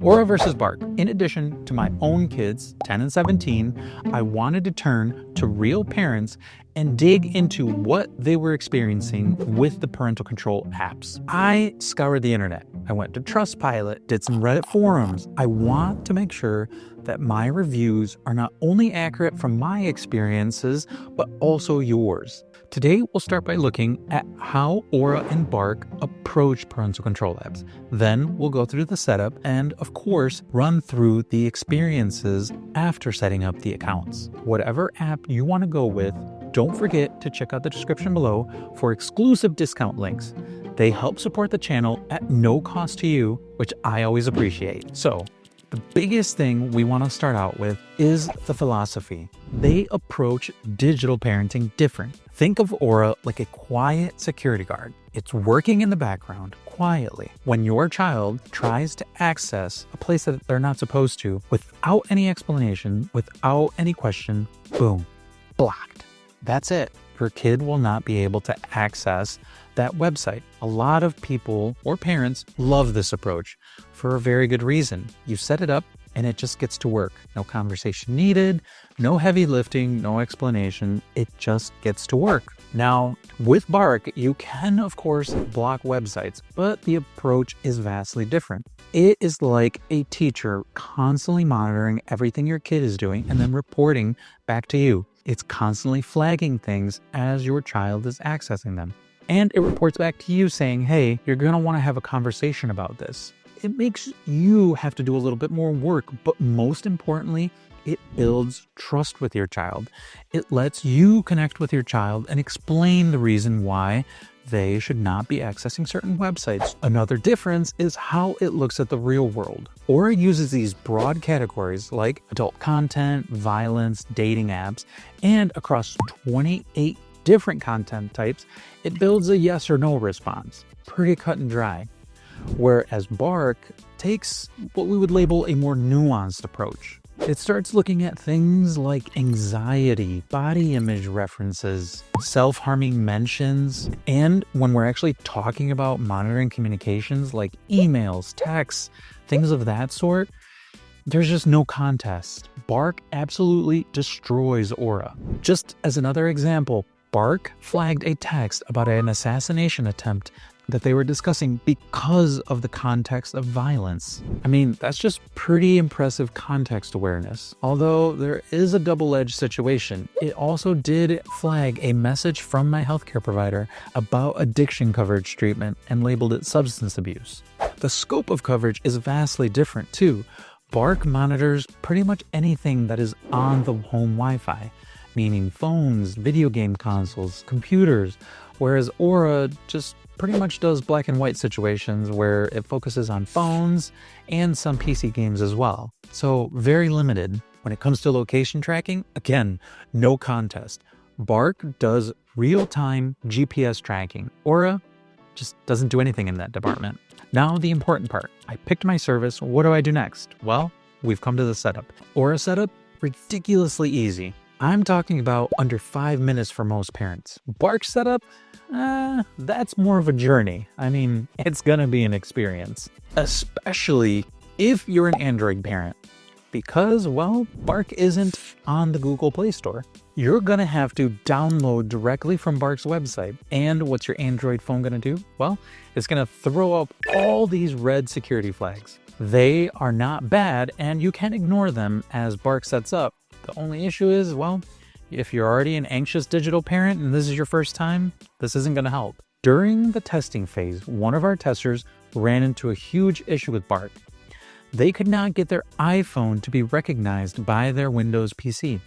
Aura versus Bark. In addition to my own kids, 10 and 17, I wanted to turn to real parents and dig into what they were experiencing with the parental control apps. I scoured the internet. I went to Trustpilot, did some Reddit forums. I want to make sure that my reviews are not only accurate from my experiences, but also yours. Today, we'll start by looking at how Aura and Bark approach parental control apps. Then we'll go through the setup and, of course, run through the experiences after setting up the accounts. Whatever app you want to go with, don't forget to check out the description below for exclusive discount links. They help support the channel at no cost to you, which I always appreciate. So, the biggest thing we want to start out with is the philosophy. They approach digital parenting different. Think of Aura like a quiet security guard. It's working in the background quietly. When your child tries to access a place that they're not supposed to, without any explanation, without any question, boom, blocked. That's it. Your kid will not be able to access that website. A lot of people or parents love this approach for a very good reason. You set it up and it just gets to work. No conversation needed, no heavy lifting, no explanation. It just gets to work. Now, with Bark, you can, of course, block websites, but the approach is vastly different. It is like a teacher constantly monitoring everything your kid is doing and then reporting back to you. It's constantly flagging things as your child is accessing them. And it reports back to you saying, hey, you're going to want to have a conversation about this. It makes you have to do a little bit more work, but most importantly, it builds trust with your child. It lets you connect with your child and explain the reason why they should not be accessing certain websites. Another difference is how it looks at the real world. Aura uses these broad categories like adult content, violence, dating apps, and across 28 different content types, it builds a yes or no response. Pretty cut and dry. Whereas Bark takes what we would label a more nuanced approach. It starts looking at things like anxiety, body image references, self-harming mentions, and when we're actually talking about monitoring communications like emails, texts, things of that sort, there's just no contest. Bark absolutely destroys Aura. Just as another example, Bark flagged a text about an assassination attempt that they were discussing because of the context of violence. I mean, that's just pretty impressive context awareness. Although there is a double-edged situation, it also did flag a message from my healthcare provider about addiction coverage treatment and labeled it substance abuse. The scope of coverage is vastly different too. Bark monitors pretty much anything that is on the home Wi-Fi, meaning phones, video game consoles, computers, whereas Aura just pretty much does black and white situations where it focuses on phones and some PC games as well. So very limited. When it comes to location tracking, again, no contest. Bark does real-time GPS tracking. Aura just doesn't do anything in that department. Now the important part. I picked my service. What do I do next? Well, we've come to the setup. Aura setup, ridiculously easy. I'm talking about under 5 minutes for most parents. Bark setup, that's more of a journey. I mean, it's gonna be an experience, especially if you're an Android parent, because, well, Bark isn't on the Google Play Store. You're gonna have to download directly from Bark's website. And what's your Android phone gonna do? Well, it's gonna throw up all these red security flags. They are not bad, and you can ignore them as Bark sets up. The only issue is, well, if you're already an anxious digital parent and this is your first time, this isn't going to help. During the testing phase, one of our testers ran into a huge issue with Bark. They could not get their iPhone to be recognized by their Windows PC.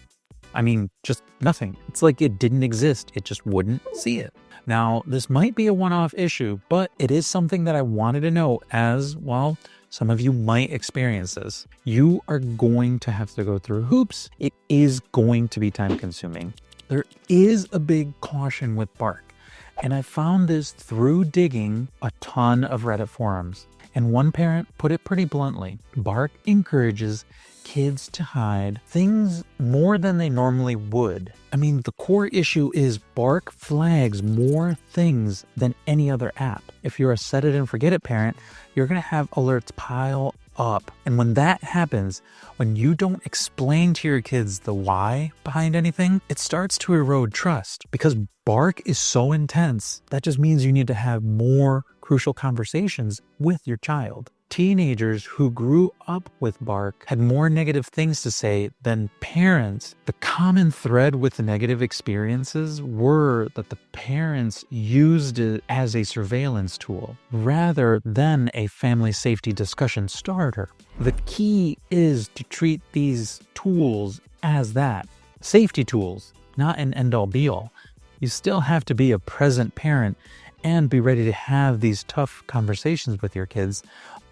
I mean, just nothing. It's like it didn't exist. It just wouldn't see it. Now, this might be a one-off issue, but it is something that I wanted to know as, well, some of you might experience this. You are going to have to go through hoops. It is going to be time consuming. There is a big caution with Bark, and I found this through digging a ton of Reddit forums. And one parent put it pretty bluntly. Bark encourages kids to hide things more than they normally would. I mean, the core issue is Bark flags more things than any other app. If you're a set it and forget it parent, you're going to have alerts pile up. And when that happens, when you don't explain to your kids the why behind anything, it starts to erode trust because bark is so intense. That just means you need to have more crucial conversations with your child. Teenagers who grew up with bark had more negative things to say than parents. The common thread with the negative experiences were that the parents used it as a surveillance tool rather than a family safety discussion starter. The key is to treat these tools as that. Safety tools, not an end-all be-all. You still have to be a present parent and be ready to have these tough conversations with your kids,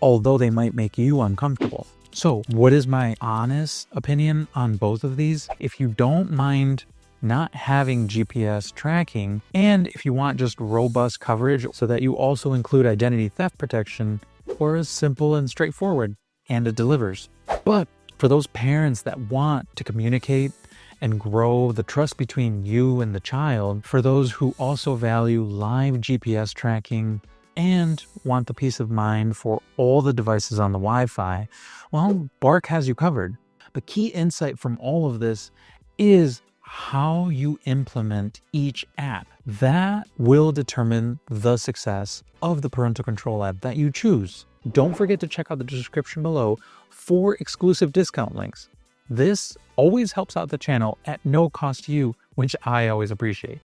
although they might make you uncomfortable. So, what is my honest opinion on both of these? If you don't mind not having GPS tracking, and if you want just robust coverage so that you also include identity theft protection, or as simple and straightforward, and it delivers. But for those parents that want to communicate and grow the trust between you and the child, for those who also value live GPS tracking and want the peace of mind for all the devices on the Wi-Fi, well, Bark has you covered. The key insight from all of this is how you implement each app. That will determine the success of the parental control app that you choose. Don't forget to check out the description below for exclusive discount links. This always helps out the channel at no cost to you, which I always appreciate.